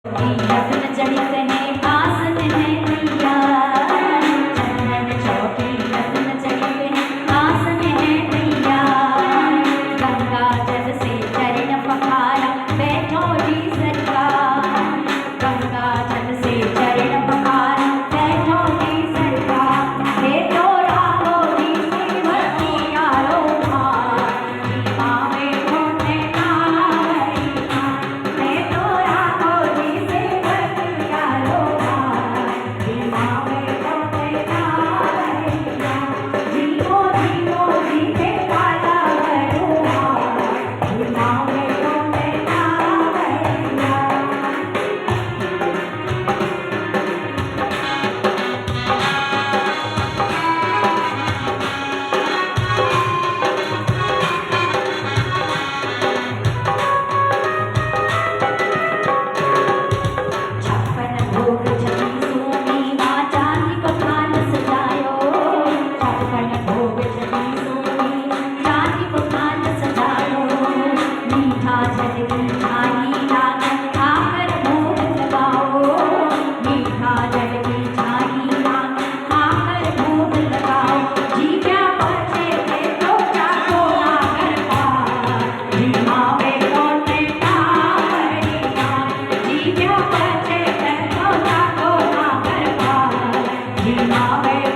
रत्न जड़ित है आसन है नैया, चंदन चौकी रत्न जड़ित है आसन है नैया। गंगा जल से चरण पखारा बैठो जी सरकार, गंगा जल से चरण पखारा बैठो जी सरकार। हे तो राघो जी सेवकी यारो भार, माँ बैठो ने नावरी माँ। हे तो राघो जी सेवकी यारो भार, माँ बैठो ने नावरी माँ। जीवो जीवो जीते काला बरुआ, माँ बैठो ने नावरी माँ। छप्पन भोग छपी सोनी माँ चांदी को थाल सजायो, छप्पन भोग छपी सोनी चांदी को थाल सजायो। मीठा जल मिठाई लाकर खाकर भोग लगाओ, मीठा जल मिठाई लाकर खाकर भोग लगाओ। जीव्या बचे थे तो जाको नागर पार, जी माँ बैठो ने नावरी माँ। जीव्या बचे थे तो जाको नागर पार, जी माँ बैठो